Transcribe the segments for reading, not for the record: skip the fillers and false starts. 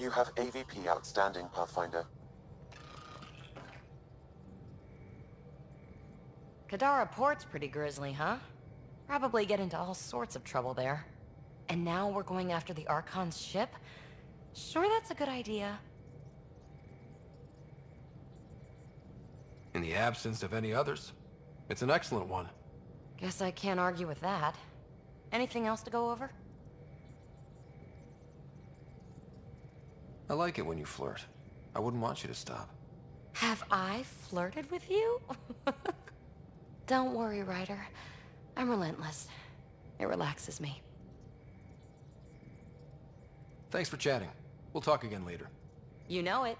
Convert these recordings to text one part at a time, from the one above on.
You have AVP outstanding, Pathfinder. Kadara Port's pretty grisly, huh? Probably get into all sorts of trouble there. And now we're going after the Archon's ship? Sure that's a good idea. In the absence of any others, it's an excellent one. Guess I can't argue with that. Anything else to go over? I like it when you flirt. I wouldn't want you to stop. Have I flirted with you? Don't worry, Ryder. I'm relentless. It relaxes me. Thanks for chatting. We'll talk again later. You know it.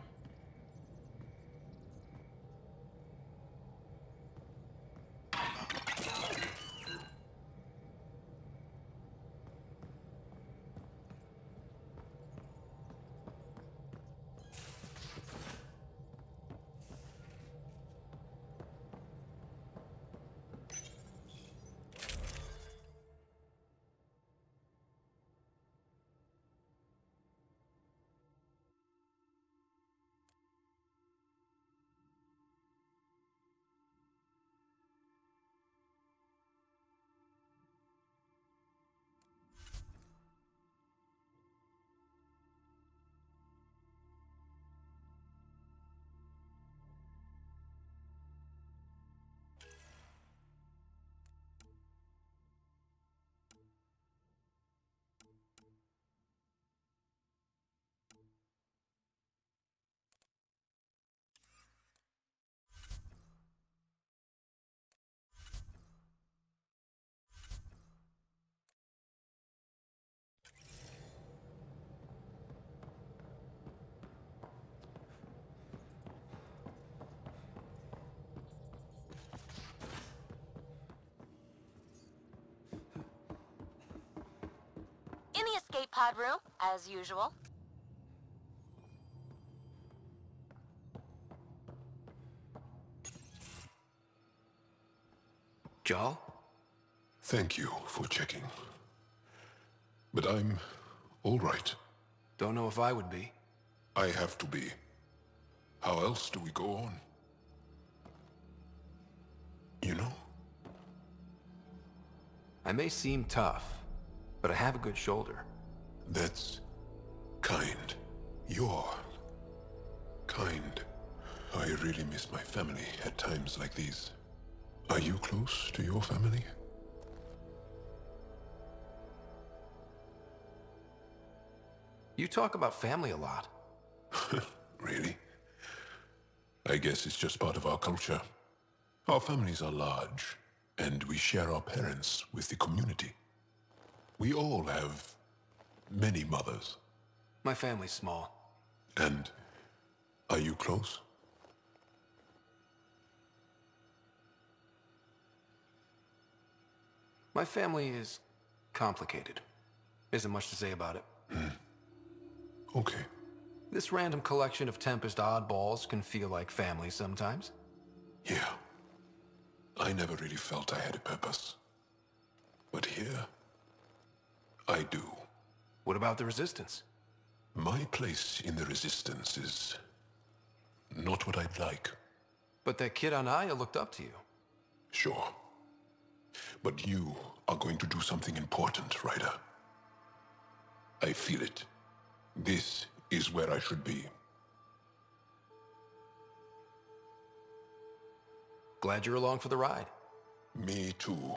In the escape pod room, as usual. Jal? Thank you for checking. But I'm all right. Don't know if I would be. I have to be. How else do we go on? You know? I may seem tough, but I have a good shoulder. That's kind. You're kind. I really miss my family at times like these. Are you close to your family? You talk about family a lot. Really? I guess it's just part of our culture. Our families are large, and we share our parents with the community. We all have many mothers. My family's small. And are you close? My family is complicated. Isn't much to say about it. Okay. This random collection of Tempest oddballs can feel like family sometimes. Yeah. I never really felt I had a purpose. But here, I do. What about the Resistance? My place in the Resistance is not what I'd like. But that kid on Aya looked up to you. Sure. But you are going to do something important, Ryder. I feel it. This is where I should be. Glad you're along for the ride. Me too.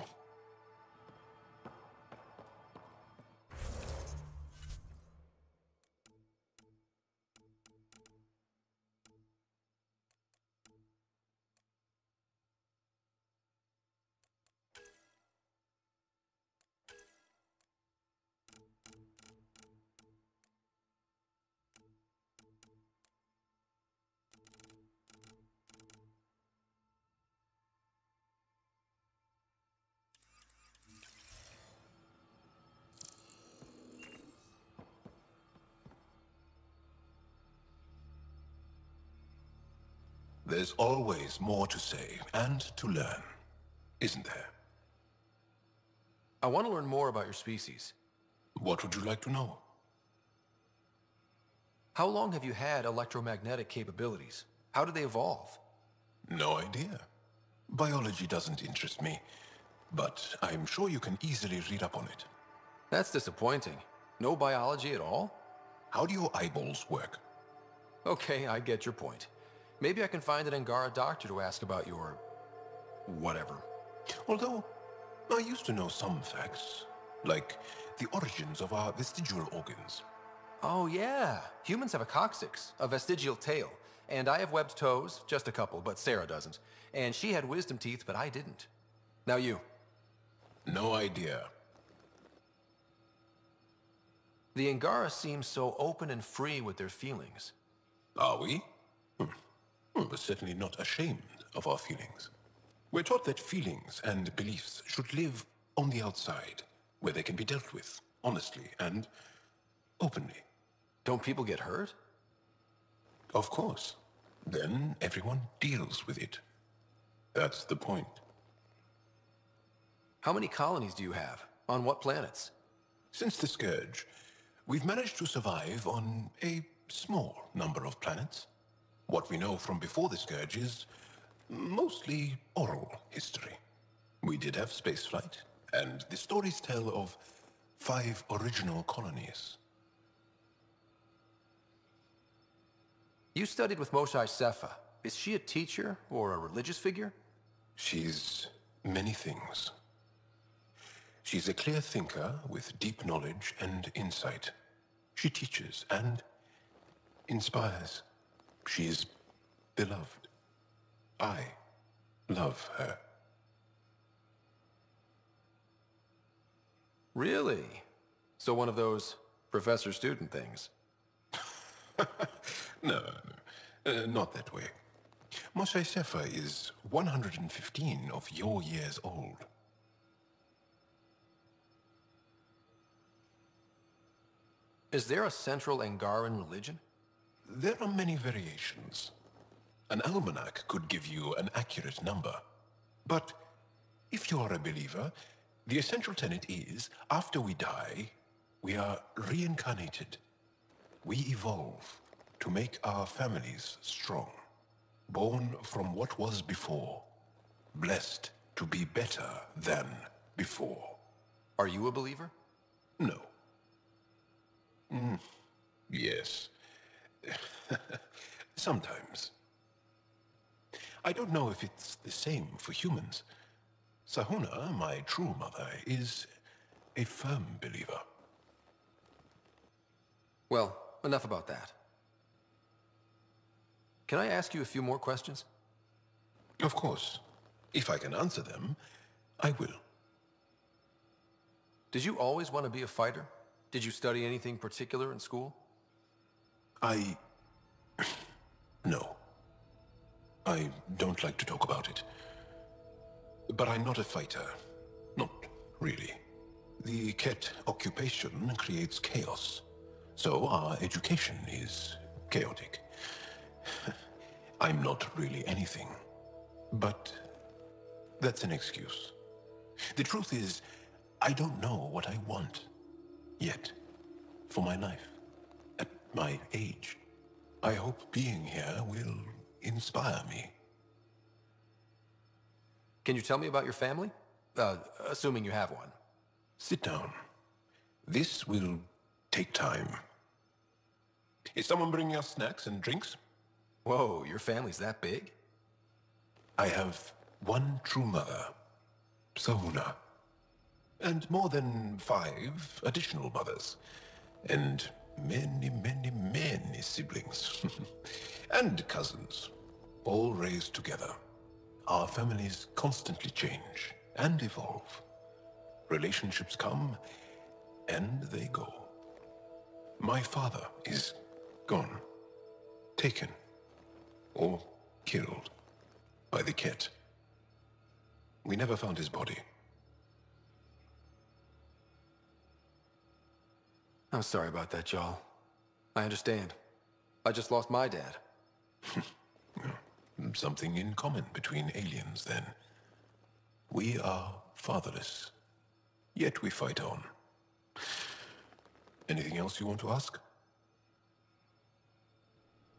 There's always more to say and to learn, isn't there? I want to learn more about your species. What would you like to know? How long have you had electromagnetic capabilities? How did they evolve? No idea. Biology doesn't interest me, but I'm sure you can easily read up on it. That's disappointing. No biology at all? How do your eyeballs work? Okay, I get your point. Maybe I can find an Angara doctor to ask about your... whatever. Although, I used to know some facts, like the origins of our vestigial organs. Oh yeah, humans have a coccyx, a vestigial tail, and I have webbed toes, just a couple, but Sarah doesn't. And she had wisdom teeth, but I didn't. Now you. No idea. The Angara seem so open and free with their feelings. Are we? We're certainly not ashamed of our feelings. We're taught that feelings and beliefs should live on the outside, where they can be dealt with, honestly and openly. Don't people get hurt? Of course. Then everyone deals with it. That's the point. How many colonies do you have? On what planets? Since the Scourge, we've managed to survive on a small number of planets. What we know from before the Scourge is mostly oral history. We did have spaceflight, and the stories tell of 5 original colonies. You studied with Moshae Sefa. Is she a teacher or a religious figure? She's many things. She's a clear thinker with deep knowledge and insight. She teaches and inspires. She's beloved. I love her. Really? So one of those professor-student things? No, not that way. Moshae Sefa is 115 of your years old. Is there a central Angaran religion? There are many variations. An almanac could give you an accurate number. But if you are a believer, the essential tenet is, after we die, we are reincarnated. We evolve to make our families strong, born from what was before, blessed to be better than before. Are you a believer? No. Yes. Sometimes. I don't know if it's the same for humans. Sahuna, my true mother, is a firm believer. Well, enough about that. Can I ask you a few more questions? Of course. If I can answer them, I will. Did you always want to be a fighter? Did you study anything particular in school? No. I don't like to talk about it. But I'm not a fighter. Not really. The Ket occupation creates chaos. So our education is chaotic. I'm not really anything. But that's an excuse. The truth is, I don't know what I want. Yet. For my life. At my age. I hope being here will inspire me. Can you tell me about your family? Assuming you have one. Sit down. This will take time. Is someone bringing us snacks and drinks? Whoa, your family's that big? I have one true mother, Sahuna, and more than 5 additional mothers, and many, many, many siblings, and cousins, all raised together. Our families constantly change and evolve. Relationships come and they go. My father is gone, taken, or killed by the Ket. We never found his body. I'm sorry about that, Jarl. I understand. I just lost my dad. Something in common between aliens, then. We are fatherless, yet we fight on. Anything else you want to ask?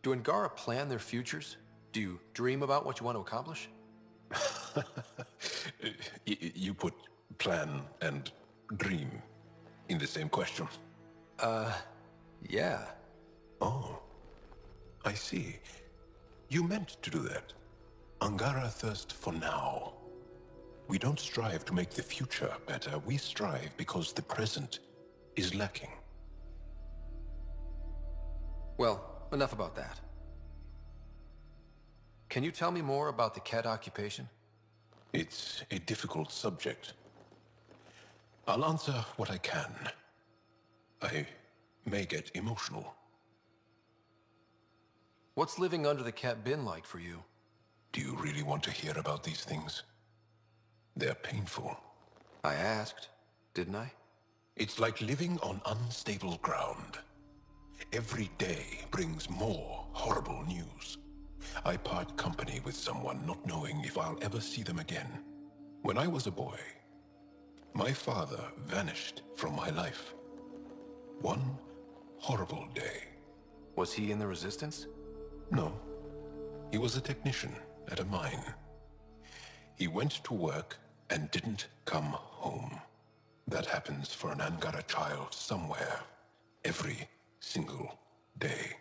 Do Angara plan their futures? Do you dream about what you want to accomplish? You put plan and dream in the same question. Yeah. Oh, I see. You meant to do that. Angara thirst for now. We don't strive to make the future better. We strive because the present is lacking. Well, enough about that. Can you tell me more about the Ket occupation? It's a difficult subject. I'll answer what I can. I may get emotional. What's living under the Ket been like for you? Do you really want to hear about these things? They're painful. I asked, didn't I? It's like living on unstable ground. Every day brings more horrible news. I part company with someone not knowing if I'll ever see them again. When I was a boy, my father vanished from my life. One horrible day. Was he in the Resistance? No. He was a technician at a mine. He went to work and didn't come home. That happens for an Angara child somewhere, every single day.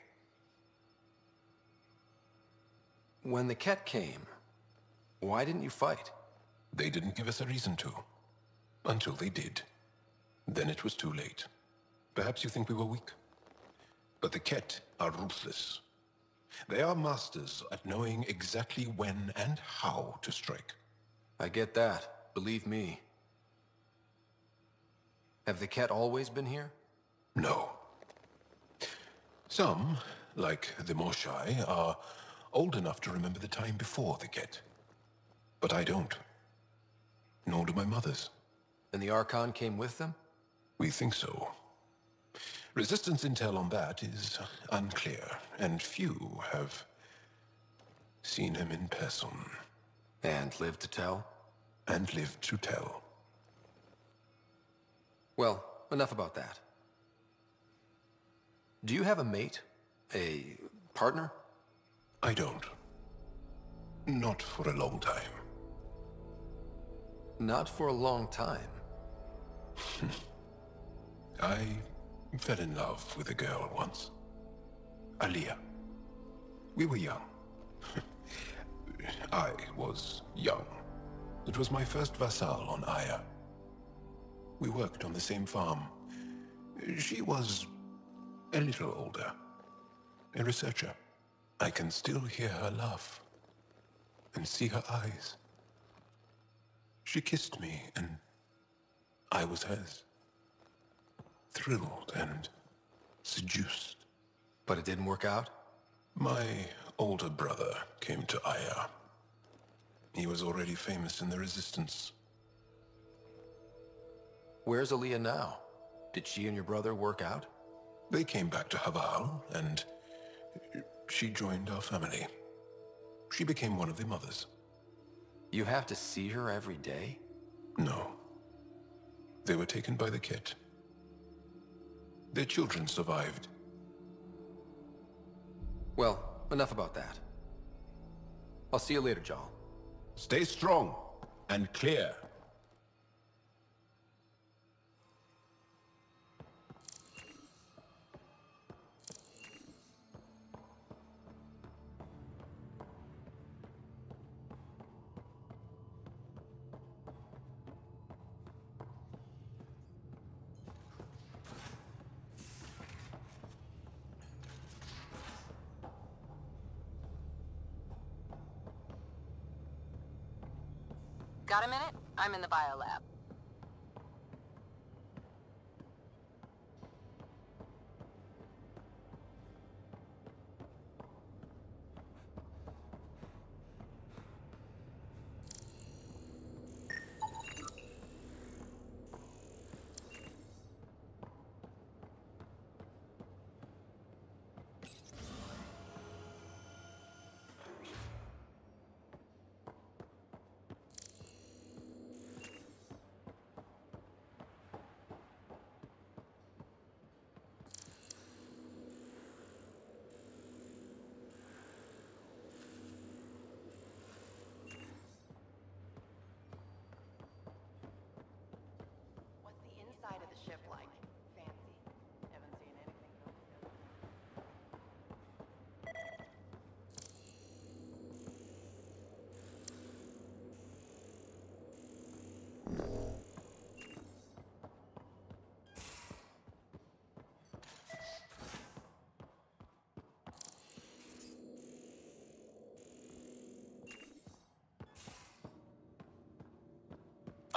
When the Ket came, why didn't you fight? They didn't give us a reason to. Until they did. Then it was too late. Perhaps you think we were weak. But the Ket are ruthless. They are masters at knowing exactly when and how to strike. I get that, believe me. Have the Ket always been here? No. Some, like the Moshai, are old enough to remember the time before the Ket. But I don't. Nor do my mothers. And the Archon came with them? We think so. Resistance intel on that is unclear, and few have seen him in person. And lived to tell? And lived to tell. Well, enough about that. Do you have a mate? A partner? I don't. Not for a long time. Not for a long time. I fell in love with a girl once. Aliyah. We were young. I was young. It was my first vassal on Aya. We worked on the same farm. She was a little older. A researcher. I can still hear her laugh. And see her eyes. She kissed me, and I was hers. Thrilled and seduced. But it didn't work out? My older brother came to Aya. He was already famous in the Resistance. Where's Aliyah now? Did she and your brother work out? They came back to Haval, and she joined our family. She became one of the mothers. You have to see her every day? No. They were taken by the Ket. Their children survived. Well, enough about that. I'll see you later, Jal. Stay strong and clear. Got a minute? I'm in the biolab.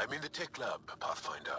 I'm in the tech lab, Pathfinder.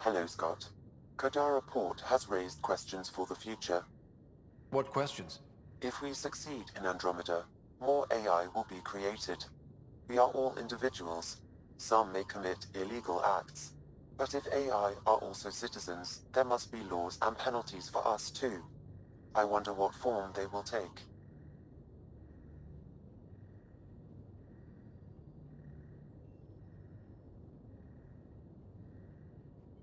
Hello, Scott. Kodara Port has raised questions for the future. What questions? If we succeed in Andromeda, more AI will be created. We are all individuals. Some may commit illegal acts. But if AI are also citizens, there must be laws and penalties for us too. I wonder what form they will take.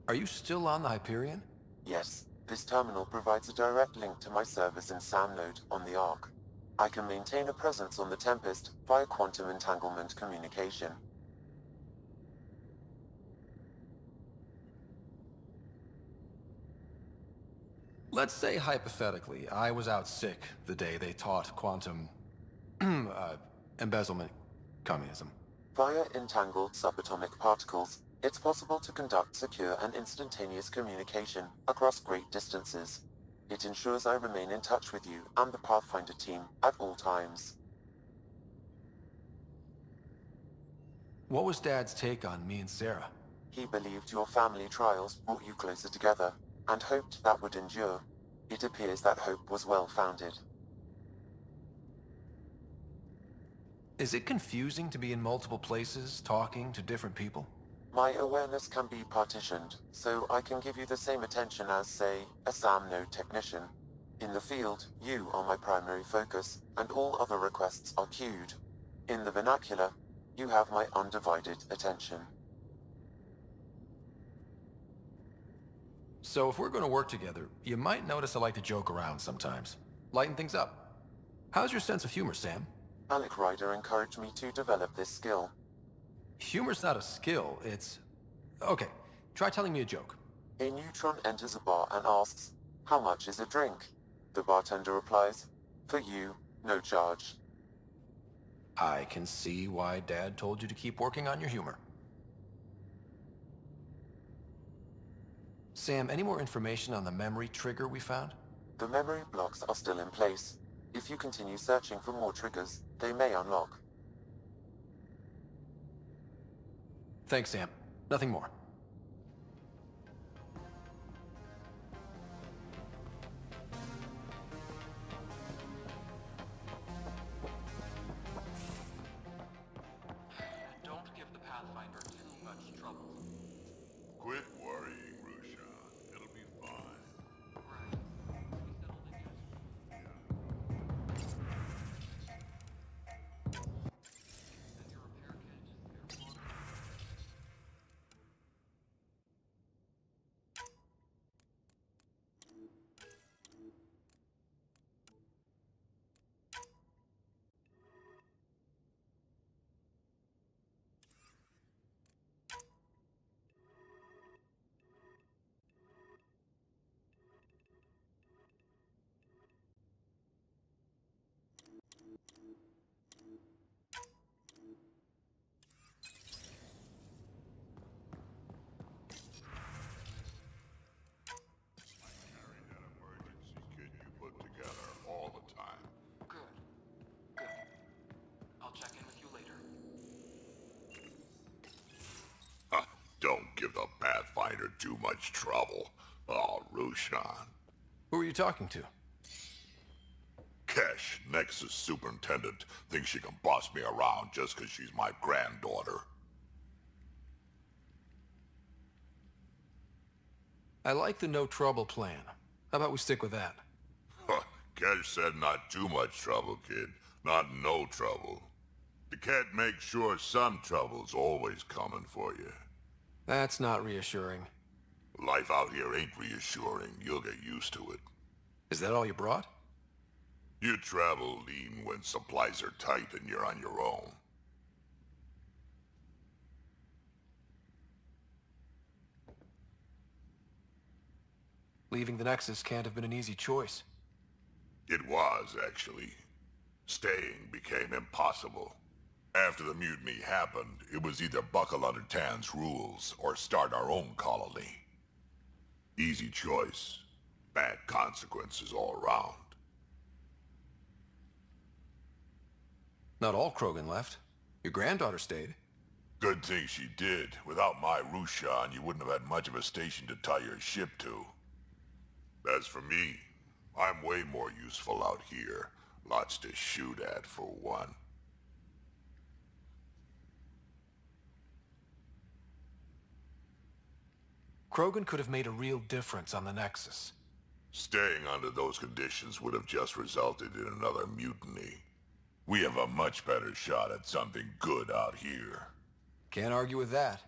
Are you still on the Hyperion? Yes, this terminal provides a direct link to my servers in SAM node on the Ark. I can maintain a presence on the Tempest via quantum entanglement communication. Let's say hypothetically, I was out sick the day they taught quantum embezzlement communism. Via entangled subatomic particles, it's possible to conduct secure and instantaneous communication across great distances. It ensures I remain in touch with you and the Pathfinder team at all times. What was Dad's take on me and Sarah? He believed your family trials brought you closer together, and hoped that would endure. It appears that hope was well-founded. Is it confusing to be in multiple places, talking to different people? My awareness can be partitioned, so I can give you the same attention as, say, a SAM node technician. In the field, you are my primary focus, and all other requests are queued. In the vernacular, you have my undivided attention. So if we're going to work together, you might notice I like to joke around sometimes. Lighten things up. How's your sense of humor, Sam? Alec Ryder encouraged me to develop this skill. Humor's not a skill, it's... Okay, try telling me a joke. A neutron enters a bar and asks, "How much is a drink?" The bartender replies, "For you, no charge." I can see why Dad told you to keep working on your humor. Sam, any more information on the memory trigger we found? The memory blocks are still in place. If you continue searching for more triggers, they may unlock. Thanks, Sam. Nothing more. Don't give the Pathfinder too much trouble. Quit worrying, Rushan. It'll be fine. Don't give the Pathfinder too much trouble. Oh, Rushan. Who are you talking to? Kesh, Nexus Superintendent, thinks she can boss me around just because she's my granddaughter. I like the no trouble plan. How about we stick with that? Kesh said not too much trouble, kid. Not no trouble. The cat makes sure some trouble's always coming for you. That's not reassuring. Life out here ain't reassuring. You'll get used to it. Is that all you brought? You travel lean when supplies are tight and you're on your own. Leaving the Nexus can't have been an easy choice. It was, actually. Staying became impossible. After the mutiny happened, it was either buckle under Tan's rules or start our own colony. Easy choice. Bad consequences all around. Not all Krogan left. Your granddaughter stayed. Good thing she did. Without my Rushan, you wouldn't have had much of a station to tie your ship to. As for me, I'm way more useful out here. Lots to shoot at, for one. Krogan could have made a real difference on the Nexus. Staying under those conditions would have just resulted in another mutiny. We have a much better shot at something good out here. Can't argue with that.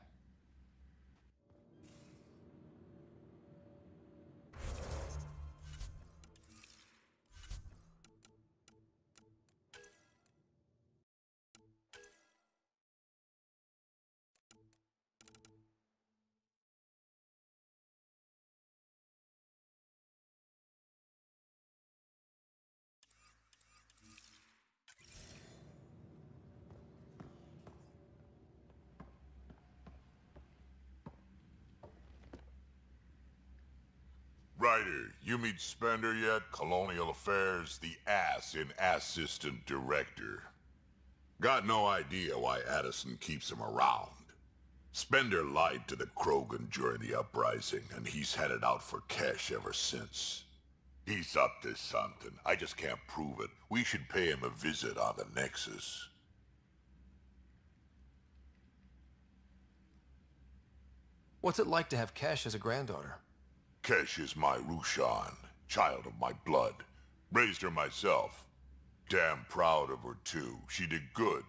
Ryder, you meet Spender yet? Colonial Affairs, the ass in Assistant Director. Got no idea why Addison keeps him around. Spender lied to the Krogan during the uprising, and he's headed out for cash ever since. He's up to something. I just can't prove it. We should pay him a visit on the Nexus. What's it like to have Kesh as a granddaughter? Kesh is my Rushan, child of my blood. Raised her myself. Damn proud of her too. She did good,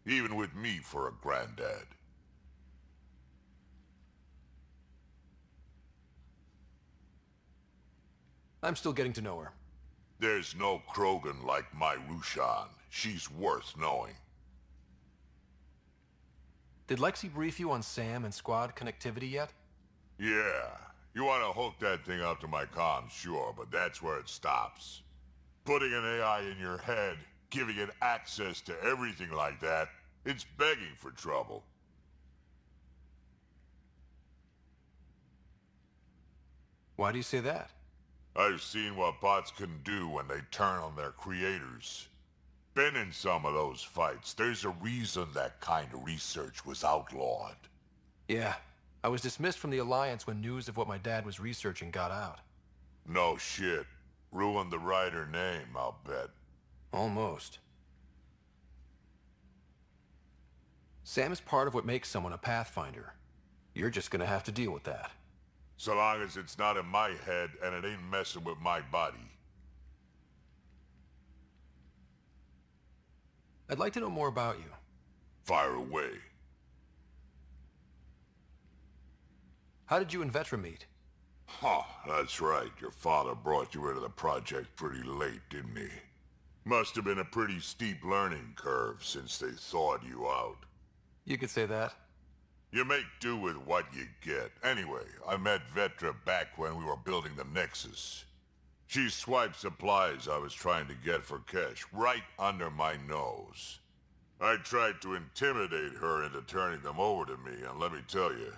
even with me for a granddad. I'm still getting to know her. There's no Krogan like my Rushan. She's worth knowing. Did Lexi brief you on Sam and squad connectivity yet? Yeah. You want to hook that thing up to my comms, sure, but that's where it stops. Putting an AI in your head, giving it access to everything like that, it's begging for trouble. Why do you say that? I've seen what bots can do when they turn on their creators. Been in some of those fights. There's a reason that kind of research was outlawed. Yeah. I was dismissed from the Alliance when news of what my dad was researching got out. No shit. Ruined the Ryder name, I'll bet. Almost. Sam is part of what makes someone a Pathfinder. You're just gonna have to deal with that. So long as it's not in my head and it ain't messing with my body. I'd like to know more about you. Fire away. How did you and Vetra meet? Huh, that's right. Your father brought you into the project pretty late, didn't he? Must have been a pretty steep learning curve since they thawed you out. You could say that. You make do with what you get. Anyway, I met Vetra back when we were building the Nexus. She swiped supplies I was trying to get for Kesh right under my nose. I tried to intimidate her into turning them over to me, and let me tell you,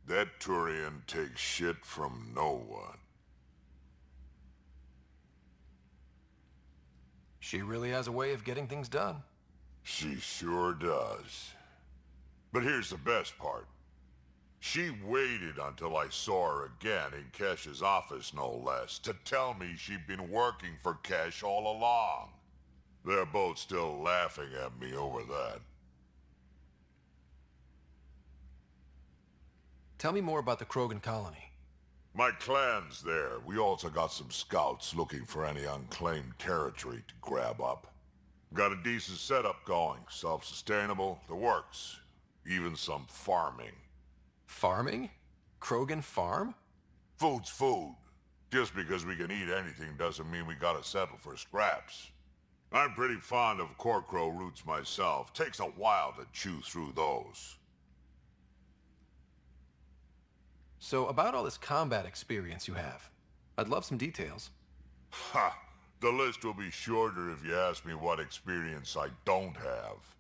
that Turian takes shit from no one. She really has a way of getting things done. She sure does. But here's the best part. She waited until I saw her again in Kesh's office, no less, to tell me she'd been working for Kesh all along. They're both still laughing at me over that. Tell me more about the Krogan colony. My clan's there. We also got some scouts looking for any unclaimed territory to grab up. Got a decent setup going. Self-sustainable, the works. Even some farming. Farming? Krogan farm? Food's food. Just because we can eat anything doesn't mean we gotta settle for scraps. I'm pretty fond of Corcrow roots myself. Takes a while to chew through those. So, about all this combat experience you have, I'd love some details. Ha! The list will be shorter if you ask me what experience I don't have.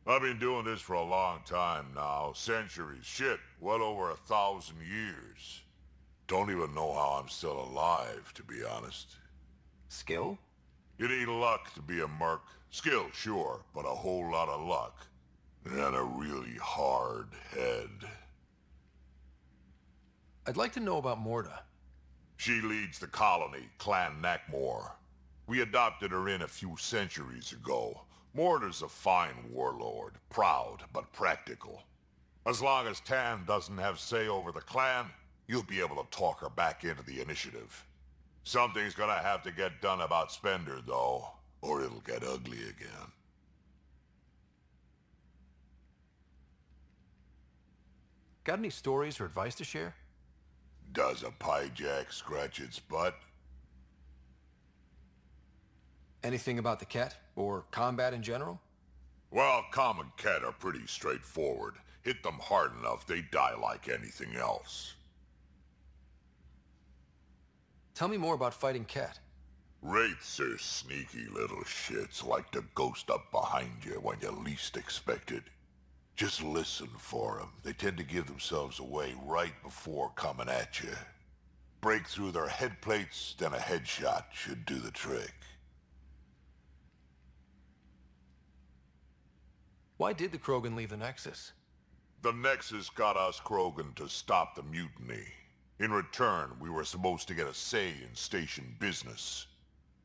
I've been doing this for a long time now. Centuries. Shit, well over 1,000 years. Don't even know how I'm still alive, to be honest. Skill? You need luck to be a merc. Skill, sure, but a whole lot of luck. And a really hard head. I'd like to know about Morta. She leads the colony, Clan Nakmor. We adopted her in a few centuries ago. Morta's a fine warlord, proud but practical. As long as Tan doesn't have say over the clan, you'll be able to talk her back into the initiative. Something's gonna have to get done about Spender, though, or it'll get ugly again. Got any stories or advice to share? Does a pyjak scratch its butt? Anything about the Ket, or combat in general? Well, common Ket are pretty straightforward. Hit them hard enough, they die like anything else. Tell me more about fighting Ket. Wraiths are sneaky little shits, like to ghost up behind you when you least expect it. Just listen for them. They tend to give themselves away right before coming at you. Break through their head plates, then a headshot should do the trick. Why did the Krogan leave the Nexus? The Nexus got us Krogan to stop the mutiny. In return, we were supposed to get a say in station business.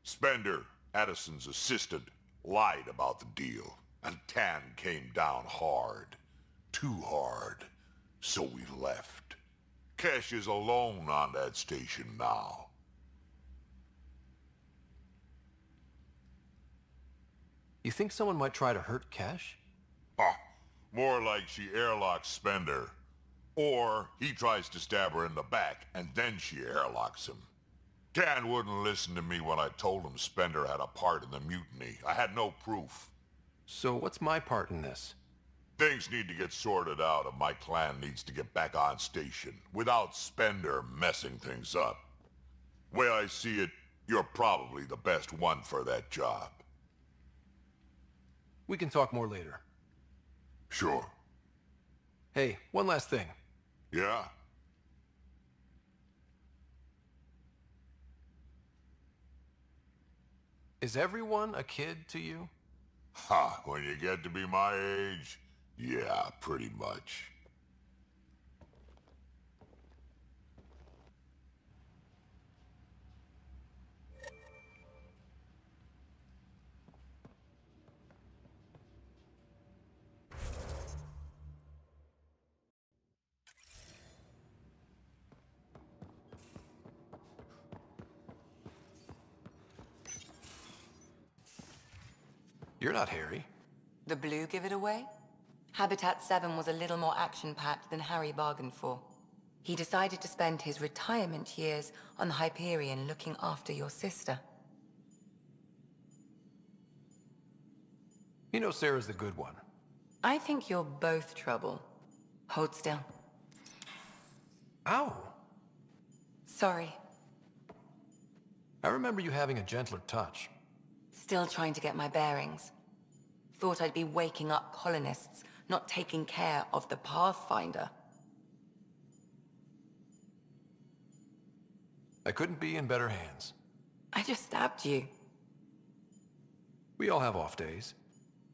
Spender, Addison's assistant, lied about the deal, and Tan came down hard. Too hard. So we left. Kesh is alone on that station now. You think someone might try to hurt Kesh? More like she airlocks Spender. Or he tries to stab her in the back, and then she airlocks him. Tan wouldn't listen to me when I told him Spender had a part in the mutiny. I had no proof. So what's my part in this? Things need to get sorted out, and my clan needs to get back on station, without Spender messing things up. Way I see it, you're probably the best one for that job. We can talk more later. Sure. Hey, one last thing. Yeah? Is everyone a kid to you? Ha, when you get to be my age, yeah, pretty much. You're not Harry. The blue give it away? Habitat 7 was a little more action-packed than Harry bargained for. He decided to spend his retirement years on the Hyperion looking after your sister. You know Sarah's the good one. I think you're both trouble. Hold still. Ow! Sorry. I remember you having a gentler touch. Still trying to get my bearings. Thought I'd be waking up colonists, not taking care of the Pathfinder. I couldn't be in better hands. I just stabbed you. We all have off days.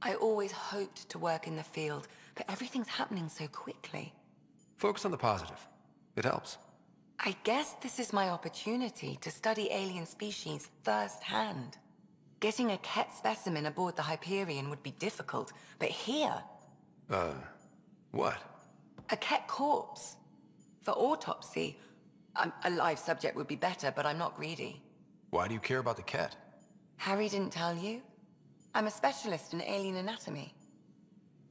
I always hoped to work in the field, but everything's happening so quickly. Focus on the positive. It helps. I guess this is my opportunity to study alien species firsthand. Getting a Ket specimen aboard the Hyperion would be difficult, but here... What? A Ket corpse. For autopsy. A live subject would be better, but I'm not greedy. Why do you care about the Ket? Harry didn't tell you? I'm a specialist in alien anatomy.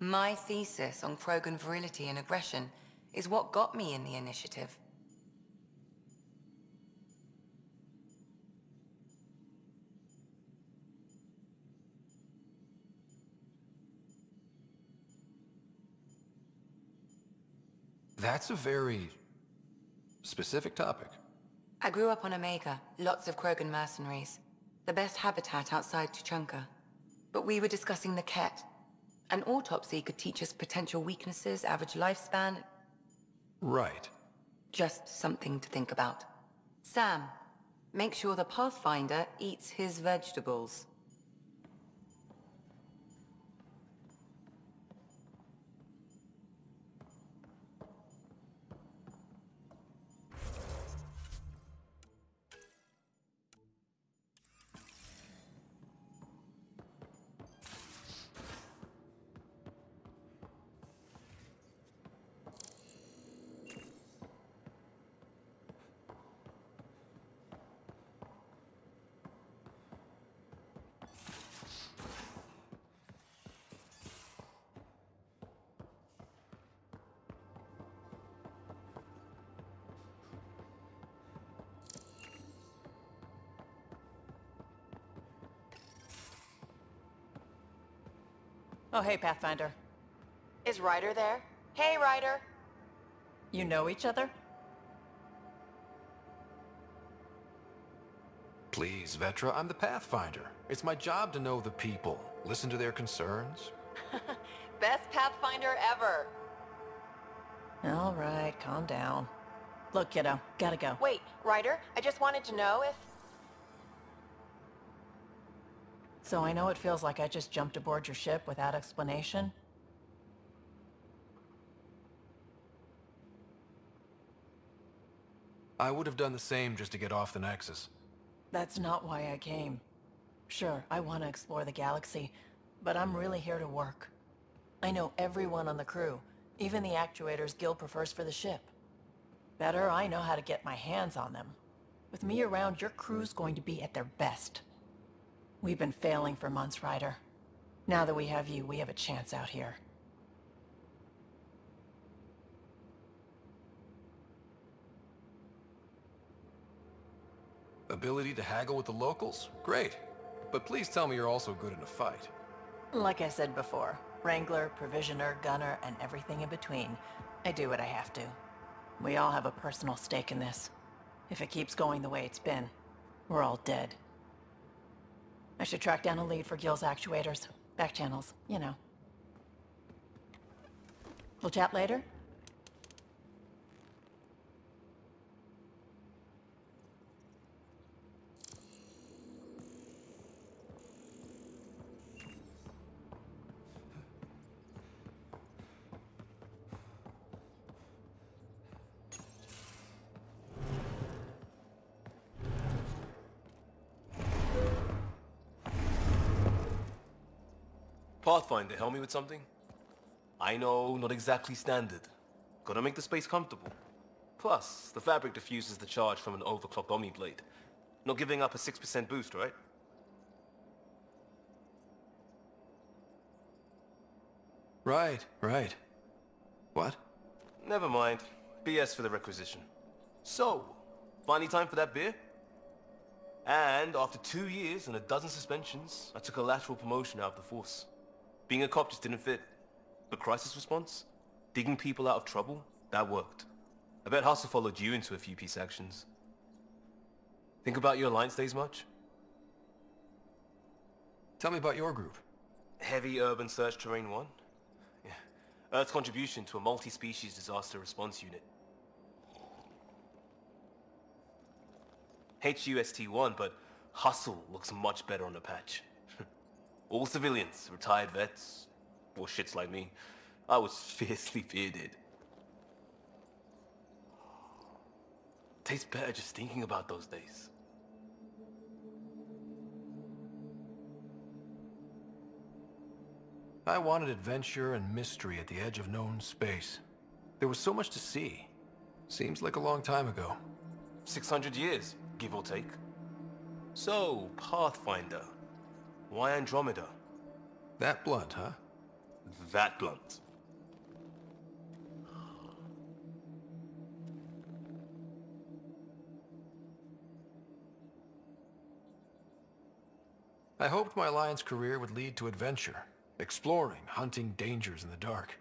My thesis on Krogan virility and aggression is what got me in the initiative. That's a very specific topic. I grew up on Omega, lots of Krogan mercenaries. The best habitat outside Tuchanka. But we were discussing the Ket. An autopsy could teach us potential weaknesses, average lifespan. Right. Just something to think about. Sam, make sure the Pathfinder eats his vegetables. Oh, hey, Pathfinder. Is Ryder there? Hey, Ryder! You know each other? Please, Vetra, I'm the Pathfinder. It's my job to know the people, listen to their concerns. Best Pathfinder ever! All right, calm down. Look, kiddo, gotta go. Wait, Ryder, I just wanted to know if... So I know it feels like I just jumped aboard your ship without explanation. I would have done the same just to get off the Nexus. That's not why I came. Sure, I want to explore the galaxy, but I'm really here to work. I know everyone on the crew, even the actuators Gil prefers for the ship. Better, I know how to get my hands on them. With me around, your crew's going to be at their best. We've been failing for months, Ryder. Now that we have you, we have a chance out here. Ability to haggle with the locals? Great. But please tell me you're also good in a fight. Like I said before, Wrangler, Provisioner, Gunner, and everything in between. I do what I have to. We all have a personal stake in this. If it keeps going the way it's been, we're all dead. I should track down a lead for Gil's actuators. Back channels, you know. We'll chat later? Pathfinder, help me with something? I know, not exactly standard. Gotta make the space comfortable. Plus, the fabric diffuses the charge from an overclocked Omniblade. Not giving up a 6% boost, right? Right. What? Never mind. BS for the requisition. So, finally time for that beer? And after 2 years and a dozen suspensions, I took a lateral promotion out of the force. Being a cop just didn't fit. But crisis response? Digging people out of trouble? That worked. I bet Hustle followed you into a few peace actions. Think about your Alliance days much? Tell me about your group. Heavy Urban Search Terrain 1? Yeah. Earth's contribution to a multi-species disaster response unit. HUST-1, but Hustle looks much better on the patch. All civilians, retired vets, or shits like me. I was fiercely bearded. Tastes better just thinking about those days. I wanted adventure and mystery at the edge of known space. There was so much to see. Seems like a long time ago. 600 years, give or take. So, Pathfinder. Why Andromeda? That blunt, huh? That blunt. I hoped my Alliance career would lead to adventure. Exploring, hunting dangers in the dark.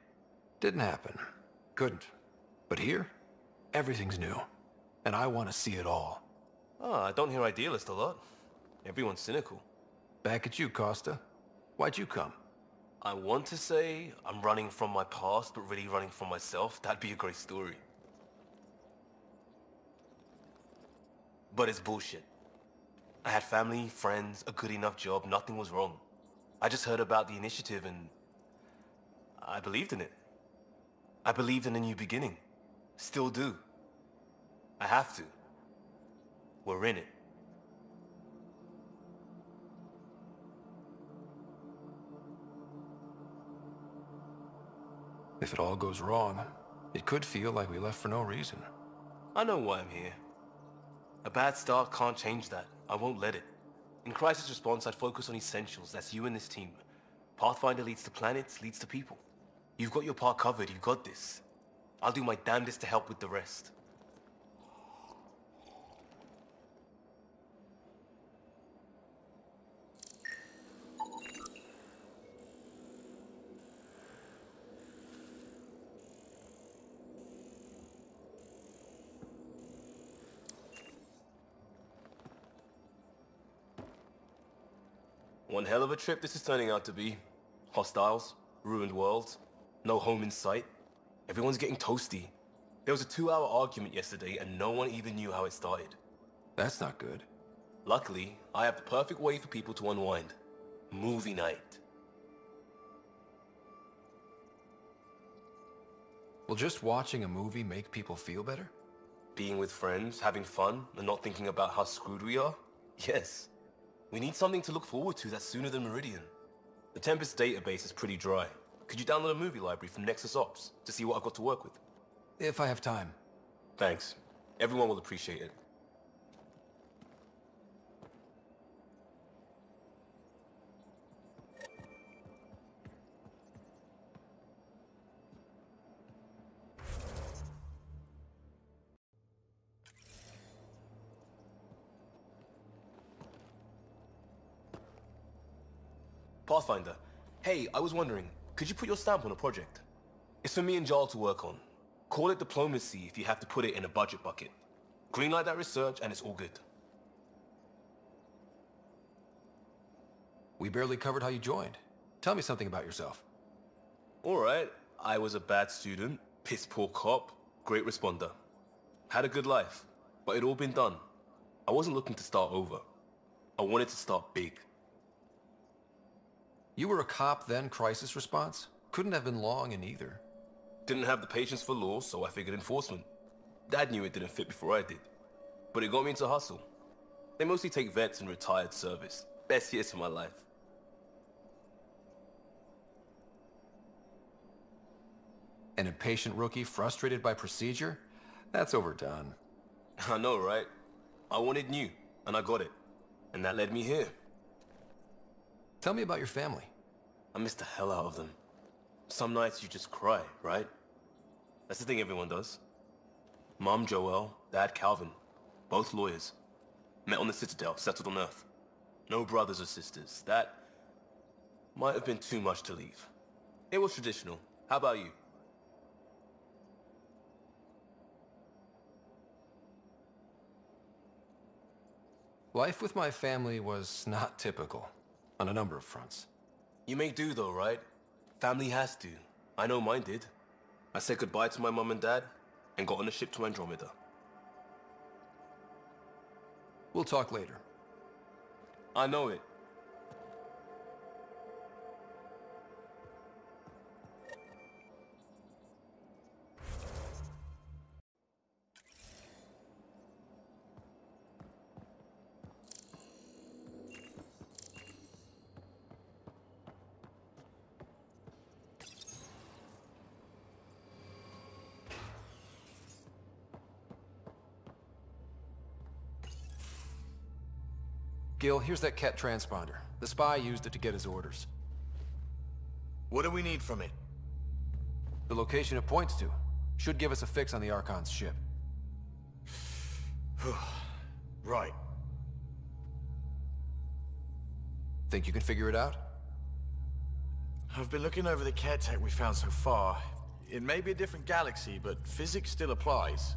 Didn't happen. Couldn't. But here, everything's new. And I want to see it all. Oh, I don't hear idealist a lot. Everyone's cynical. Back at you, Costa. Why'd you come? I want to say I'm running from my past, but really running from myself. That'd be a great story. But it's bullshit. I had family, friends, a good enough job, nothing was wrong. I just heard about the initiative and I believed in it. I believed in a new beginning. Still do. I have to. We're in it. If it all goes wrong, it could feel like we left for no reason. I know why I'm here. A bad start can't change that. I won't let it. In crisis response, I'd focus on essentials. That's you and this team. Pathfinder leads to planets, leads to people. You've got your part covered. You got this. I'll do my damnedest to help with the rest. One hell of a trip this is turning out to be. Hostiles, ruined worlds, no home in sight. Everyone's getting toasty. There was a 2-hour argument yesterday and no one even knew how it started. That's not good. Luckily, I have the perfect way for people to unwind. Movie night. Will just watching a movie make people feel better? Being with friends, having fun, and not thinking about how screwed we are? Yes. We need something to look forward to that's sooner than Meridian. The Tempest database is pretty dry. Could you download a movie library from Nexus Ops to see what I've got to work with? If I have time. Thanks. Everyone will appreciate it. Pathfinder, hey, I was wondering, could you put your stamp on a project? It's for me and Jarl to work on. Call it diplomacy if you have to put it in a budget bucket. Greenlight that research and it's all good. We barely covered how you joined. Tell me something about yourself. Alright, I was a bad student, piss poor cop, great responder. Had a good life, but it'd all been done. I wasn't looking to start over. I wanted to start big. You were a cop, then crisis response? Couldn't have been long in either. Didn't have the patience for law, so I figured enforcement. Dad knew it didn't fit before I did. But it got me into hustle. They mostly take vets and retired service. Best years of my life. An impatient rookie frustrated by procedure? That's overdone. I know, right? I wanted new, and I got it. And that led me here. Tell me about your family. I miss the hell out of them. Some nights you just cry, right? That's the thing everyone does. Mom Joelle, Dad Calvin. Both lawyers. Met on the Citadel, settled on Earth. No brothers or sisters. That might have been too much to leave. It was traditional. How about you? Life with my family was not typical, on a number of fronts. You may do though, right? Family has to. I know mine did. I said goodbye to my mom and dad, and got on a ship to Andromeda. We'll talk later. I know it. Gil, here's that Ket transponder. The spy used it to get his orders. What do we need from it? The location it points to should give us a fix on the Archon's ship. Right. Think you can figure it out? I've been looking over the care tech we found so far. It may be a different galaxy, but physics still applies.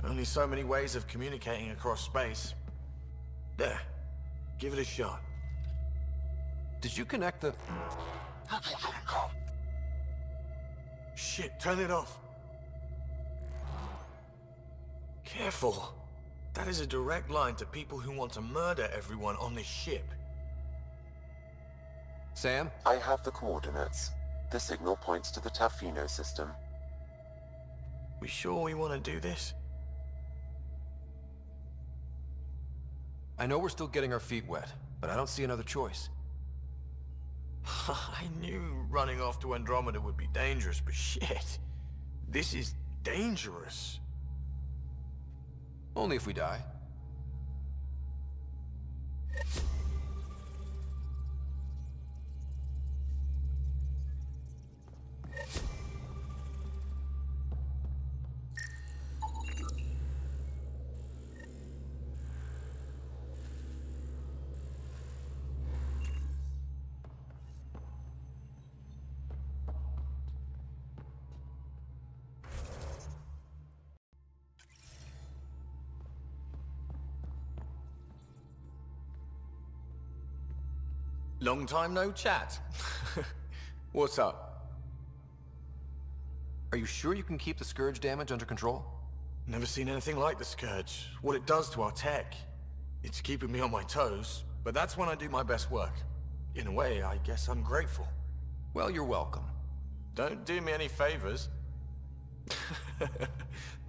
Only so many ways of communicating across space. There. Give it a shot. Did you connect the... Shit, turn it off. Careful. That is a direct line to people who want to murder everyone on this ship. Sam? I have the coordinates. The signal points to the Tafino system. We sure we want to do this? I know we're still getting our feet wet, but I don't see another choice. I knew running off to Andromeda would be dangerous, but shit. This is dangerous. Only if we die. Long time no chat. What's up? Are you sure you can keep the Scourge damage under control? Never seen anything like the Scourge. What it does to our tech. It's keeping me on my toes, but that's when I do my best work. In a way, I guess I'm grateful. Well, you're welcome. Don't do me any favors.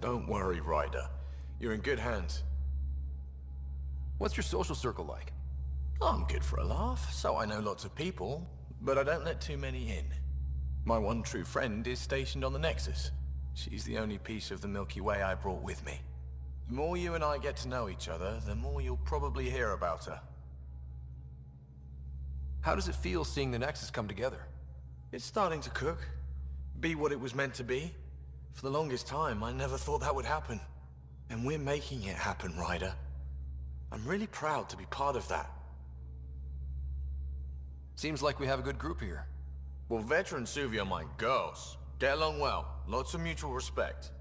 Don't worry, Ryder. You're in good hands. What's your social circle like? I'm good for a laugh, so I know lots of people, but I don't let too many in. My one true friend is stationed on the Nexus. She's the only piece of the Milky Way I brought with me. The more you and I get to know each other, the more you'll probably hear about her. How does it feel seeing the Nexus come together? It's starting to cook. Be what it was meant to be. For the longest time, I never thought that would happen. And we're making it happen, Ryder. I'm really proud to be part of that. Seems like we have a good group here. Well, Veteran Suvi are my girls. Get along well. Lots of mutual respect.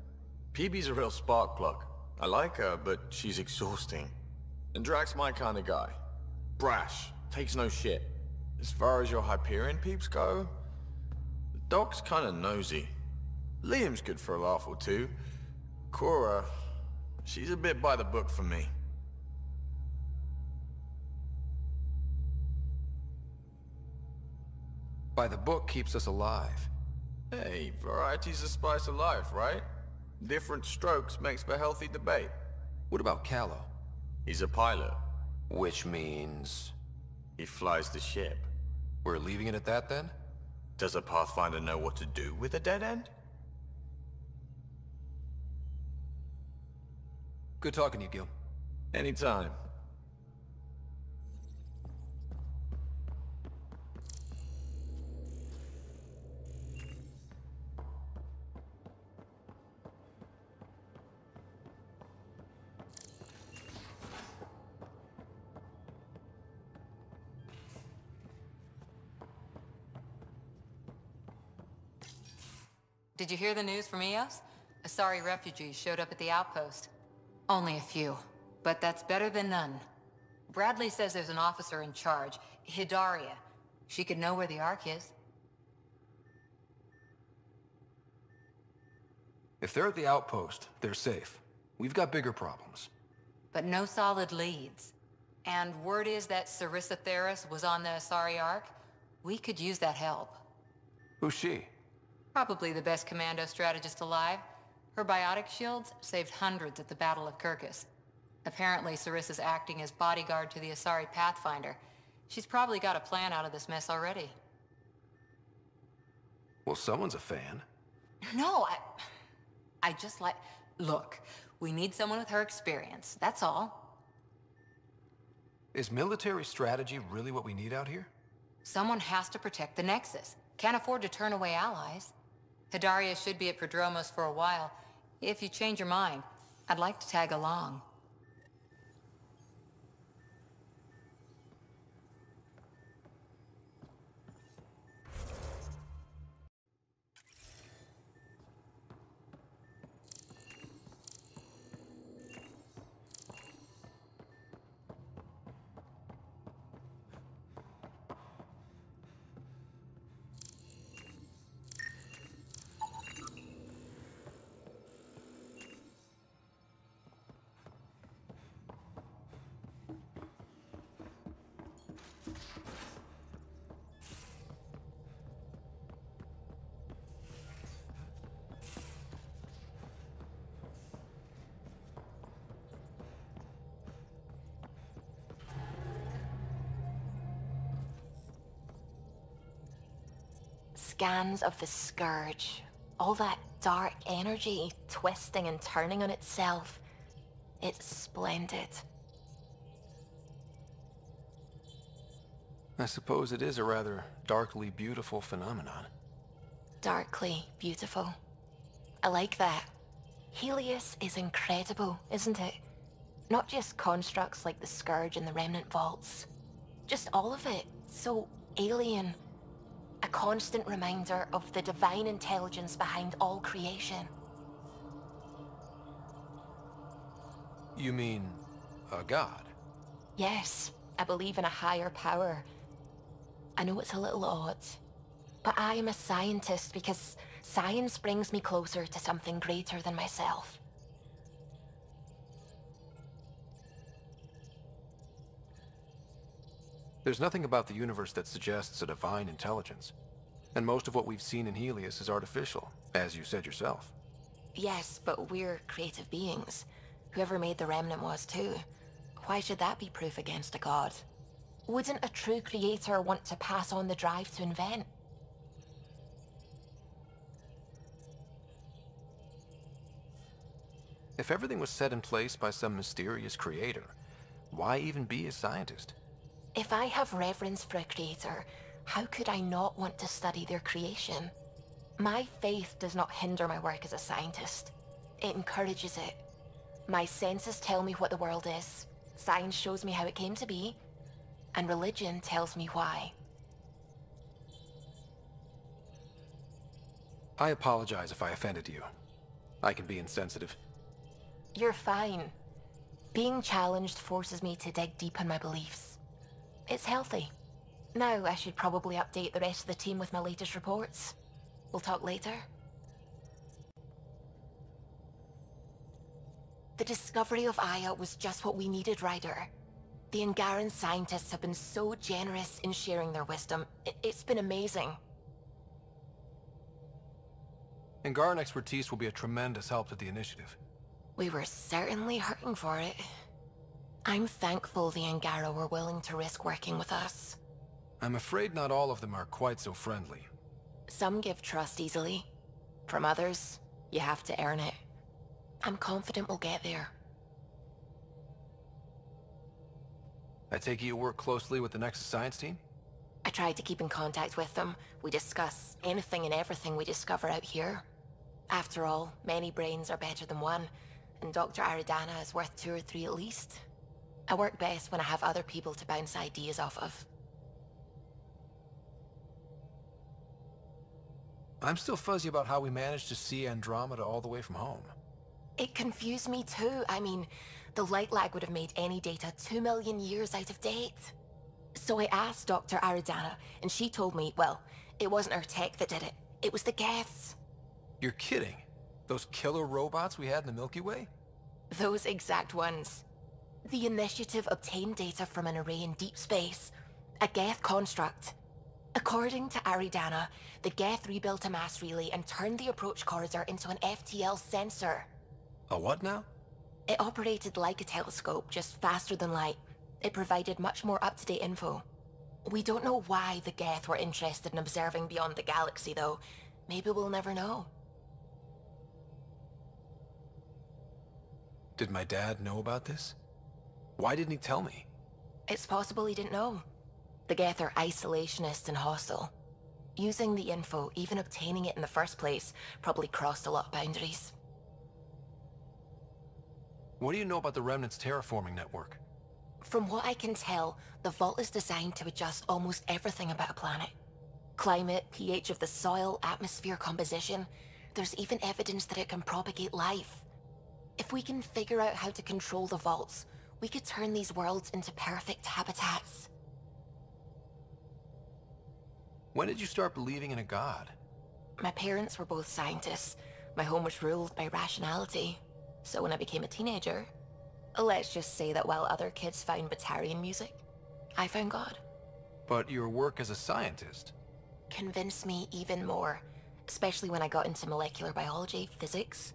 PB's a real spark plug. I like her, but she's exhausting. And Drax's my kind of guy. Brash. Takes no shit. As far as your Hyperion peeps go, the Doc's kind of nosy. Liam's good for a laugh or two. Cora, she's a bit by the book for me. By the book keeps us alive. Hey, variety's the spice of life, right? Different strokes makes for healthy debate. What about Callow? He's a pilot. Which means... he flies the ship. we're leaving it at that then? Does a Pathfinder know what to do with a dead end? Good talking to you, Gil. Anytime. Did you hear the news from Eos? Asari refugees showed up at the outpost. Only a few, but that's better than none. Bradley says there's an officer in charge, Hidaria. She could know where the Ark is. If they're at the outpost, they're safe. We've got bigger problems. But no solid leads. And word is that Sarissa Theris was on the Asari Ark. We could use that help. Who's she? Probably the best commando strategist alive. Her biotic shields saved hundreds at the Battle of Kirkus. Apparently, Sarissa's acting as bodyguard to the Asari Pathfinder. She's probably got a plan out of this mess already. Well, someone's a fan. No, I just like... Look, we need someone with her experience, that's all. Is military strategy really what we need out here? Someone has to protect the Nexus. Can't afford to turn away allies. Hidaria should be at Prodromos for a while. If you change your mind, I'd like to tag along. Scans of the Scourge. All that dark energy twisting and turning on itself. It's splendid. I suppose it is a rather darkly beautiful phenomenon. Darkly beautiful. I like that. Helius is incredible, isn't it? Not just constructs like the Scourge and the Remnant Vaults. Just all of it. So alien. A constant reminder of the divine intelligence behind all creation. You mean, a god? Yes, I believe in a higher power. I know it's a little odd, but I am a scientist because science brings me closer to something greater than myself. There's nothing about the universe that suggests a divine intelligence. And most of what we've seen in Helius is artificial, as you said yourself. Yes, but we're creative beings. Whoever made the remnant was too. Why should that be proof against a god? Wouldn't a true creator want to pass on the drive to invent? If everything was set in place by some mysterious creator, why even be a scientist? If I have reverence for a creator, how could I not want to study their creation? My faith does not hinder my work as a scientist. It encourages it. My senses tell me what the world is. Science shows me how it came to be. And religion tells me why. I apologize if I offended you. I can be insensitive. You're fine. Being challenged forces me to dig deep in my beliefs. It's healthy. Now I should probably update the rest of the team with my latest reports. We'll talk later. The discovery of Aya was just what we needed, Ryder. The Angaran scientists have been so generous in sharing their wisdom. It's been amazing. Angaran expertise will be a tremendous help to the initiative. We were certainly hurting for it. I'm thankful the Angara were willing to risk working with us. I'm afraid not all of them are quite so friendly. Some give trust easily. From others, you have to earn it. I'm confident we'll get there. I take it you work closely with the Nexus Science team? I tried to keep in contact with them. We discuss anything and everything we discover out here. After all, many brains are better than one, and Dr. Aridana is worth 2 or 3 at least. I work best when I have other people to bounce ideas off of. I'm still fuzzy about how we managed to see Andromeda all the way from home. It confused me too. I mean, the light lag would have made any data 2 million years out of date. So I asked Dr. Aridana, and she told me, well, it wasn't her tech that did it. It was the Geths. You're kidding? Those killer robots we had in the Milky Way? Those exact ones. The initiative obtained data from an array in deep space, a Geth construct. According to Aridana, the Geth rebuilt a mass relay and turned the approach corridor into an FTL sensor. A what now? It operated like a telescope, just faster than light. It provided much more up-to-date info. We don't know why the Geth were interested in observing beyond the galaxy, though. Maybe we'll never know. Did my dad know about this? Why didn't he tell me? It's possible he didn't know. The Geth are isolationist and hostile. Using the info, even obtaining it in the first place, probably crossed a lot of boundaries. What do you know about the Remnant's terraforming network? From what I can tell, the vault is designed to adjust almost everything about a planet. Climate, pH of the soil, atmosphere composition. There's even evidence that it can propagate life. If we can figure out how to control the vaults, we could turn these worlds into perfect habitats. When did you start believing in a god? My parents were both scientists. My home was ruled by rationality. So when I became a teenager, let's just say that while other kids found Batarian music, I found God. But your work as a scientist Convinced me even more, especially when I got into molecular biology, physics.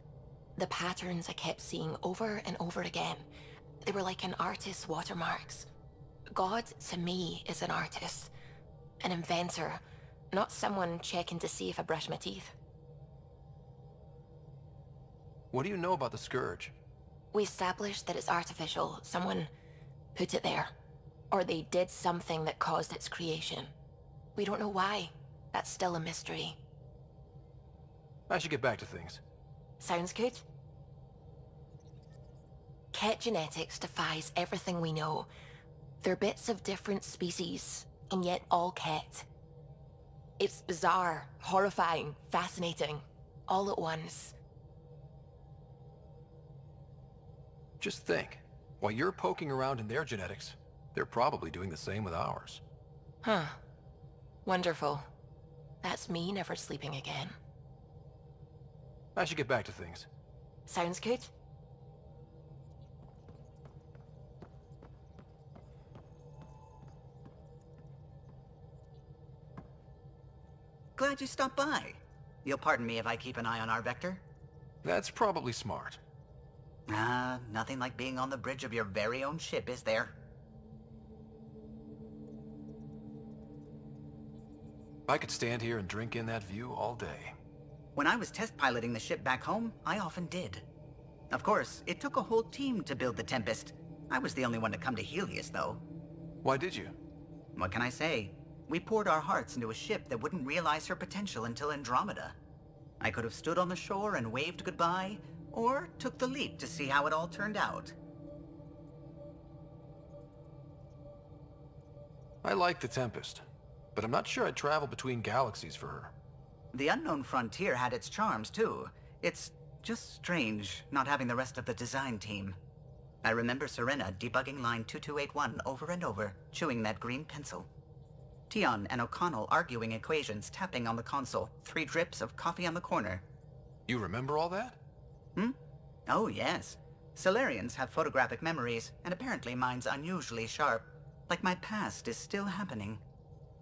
The patterns I kept seeing over and over again, they were like an artist's watermarks. God, to me, is an artist, an inventor, not someone checking to see if I brush my teeth. What do you know about the Scourge? We established that it's artificial. Someone put it there. Or they did something that caused its creation. We don't know why. That's still a mystery. I should get back to things. Sounds good. Ket genetics defies everything we know. They're bits of different species, and yet all Ket. It's bizarre, horrifying, fascinating, all at once. Just think, while you're poking around in their genetics, they're probably doing the same with ours. Huh. Wonderful. That's me never sleeping again. I should get back to things. Sounds good. Glad you stopped by. You'll pardon me if I keep an eye on our vector? That's probably smart. Nothing like being on the bridge of your very own ship, is there? I could stand here and drink in that view all day. When I was test piloting the ship back home, I often did. Of course, it took a whole team to build the Tempest. I was the only one to come to Helius, though. Why did you? What can I say? We poured our hearts into a ship that wouldn't realize her potential until Andromeda. I could have stood on the shore and waved goodbye, or took the leap to see how it all turned out. I like the Tempest, but I'm not sure I'd travel between galaxies for her. The unknown frontier had its charms, too. It's just strange not having the rest of the design team. I remember Serena debugging line 2281 over and over, chewing that green pencil. Tion and O'Connell arguing equations, tapping on the console, 3 drips of coffee on the corner. You remember all that? Oh, yes. Solarians have photographic memories, and apparently mine's unusually sharp. Like my past is still happening.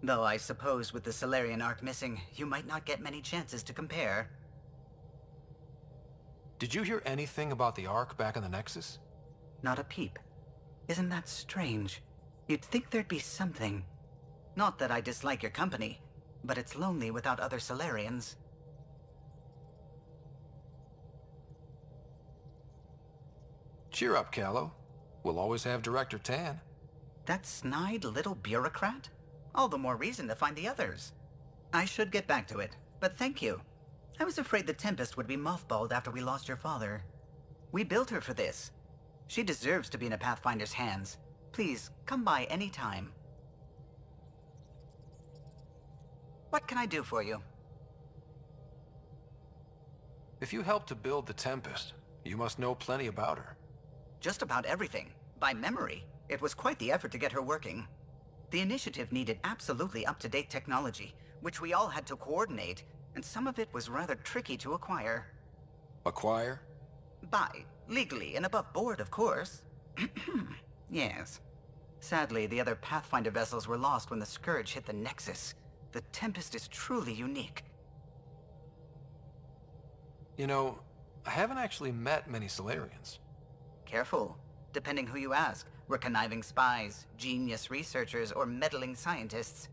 Though I suppose with the Solarian arc missing, you might not get many chances to compare. Did you hear anything about the Ark back in the Nexus? Not a peep. Isn't that strange? You'd think there'd be something. Not that I dislike your company, but it's lonely without other Solarians. Cheer up, Callow. We'll always have Director Tan. That snide little bureaucrat? All the more reason to find the others. I should get back to it, but thank you. I was afraid the Tempest would be mothballed after we lost your father. We built her for this. She deserves to be in a Pathfinder's hands. Please, come by any time. What can I do for you? If you helped to build the Tempest, you must know plenty about her. Just about everything. By memory. It was quite the effort to get her working. The initiative needed absolutely up-to-date technology, which we all had to coordinate, and some of it was rather tricky to acquire. Acquire? Buy. Legally and above board, of course. Yes. Sadly, the other Pathfinder vessels were lost when the Scourge hit the Nexus. The Tempest is truly unique. You know, I haven't actually met many Solarians. Careful. Depending who you ask, we're conniving spies, genius researchers, or meddling scientists.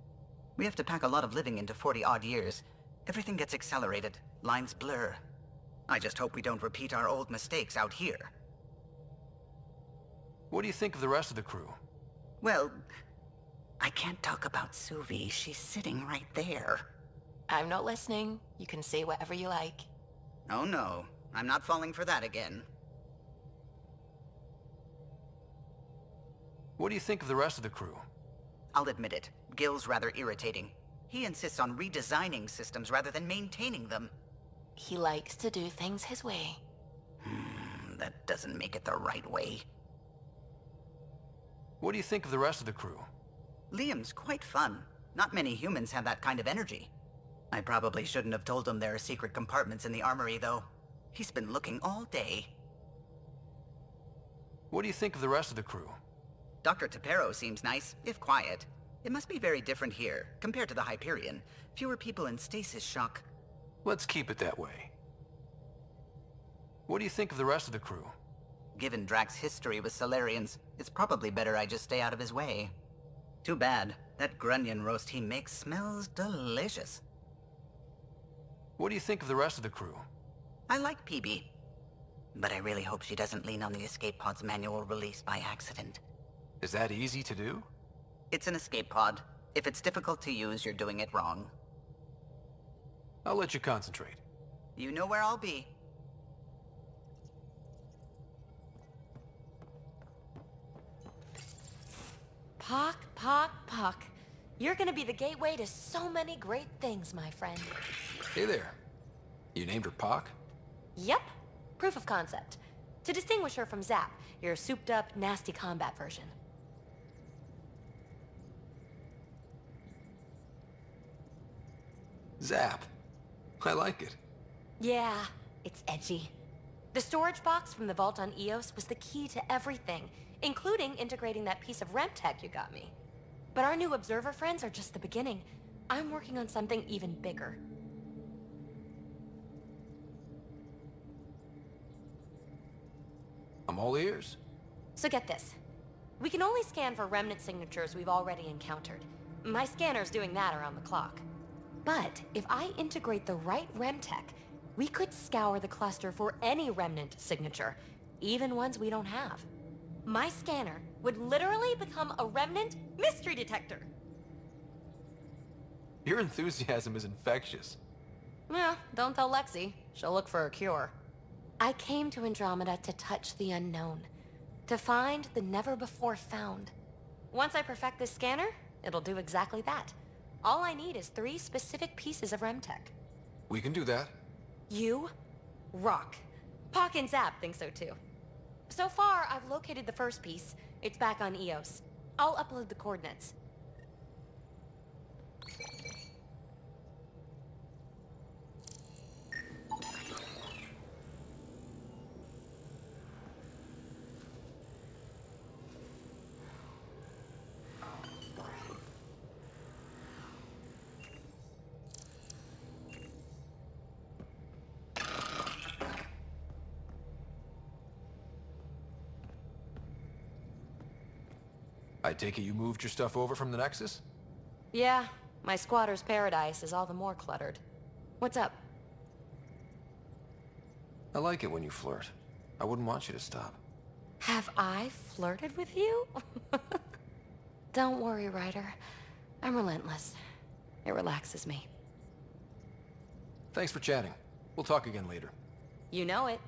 We have to pack a lot of living into 40-odd years. Everything gets accelerated. Lines blur. I just hope we don't repeat our old mistakes out here. What do you think of the rest of the crew? Well, I can't talk about Suvi. She's sitting right there. I'm not listening. You can say whatever you like. Oh no, I'm not falling for that again. What do you think of the rest of the crew? I'll admit it. Gil's rather irritating. He insists on redesigning systems rather than maintaining them. He likes to do things his way. That doesn't make it the right way. What do you think of the rest of the crew? Liam's quite fun. Not many humans have that kind of energy. I probably shouldn't have told him there are secret compartments in the armory, though. He's been looking all day. What do you think of the rest of the crew? Dr. Tapero seems nice, if quiet. It must be very different here, compared to the Hyperion. Fewer people in stasis shock. Let's keep it that way. What do you think of the rest of the crew? Given Drax's history with Solarians, it's probably better I just stay out of his way. Too bad. That grunion roast he makes smells delicious. What do you think of the rest of the crew? I like PB. But I really hope she doesn't lean on the escape pod's manual release by accident. Is that easy to do? It's an escape pod. If it's difficult to use, you're doing it wrong. I'll let you concentrate. You know where I'll be. Pock, Pock, Pock. You're gonna be the gateway to so many great things, my friend. Hey there. You named her Pock? Yep. Proof of concept. To distinguish her from Zap, your souped-up, nasty combat version. Zap. I like it. Yeah, it's edgy. The storage box from the vault on Eos was the key to everything, including integrating that piece of REM tech you got me. But our new observer friends are just the beginning. I'm working on something even bigger. I'm all ears. So get this. We can only scan for remnant signatures we've already encountered. My scanner's doing that around the clock. But if I integrate the right REM tech, we could scour the cluster for any remnant signature, even ones we don't have. My scanner would literally become a remnant mystery detector. Your enthusiasm is infectious. Yeah, don't tell Lexi. She'll look for a cure. I came to Andromeda to touch the unknown, to find the never-before-found. Once I perfect this scanner, it'll do exactly that. All I need is 3 specific pieces of REM tech. We can do that. You rock. Pock and Zap think so too. So far, I've located the first piece. It's back on Eos. I'll upload the coordinates. I take it you moved your stuff over from the Nexus? Yeah, my squatter's paradise is all the more cluttered. What's up? I like it when you flirt. I wouldn't want you to stop. Have I flirted with you? Don't worry, Ryder. I'm relentless. It relaxes me. Thanks for chatting. We'll talk again later. You know it.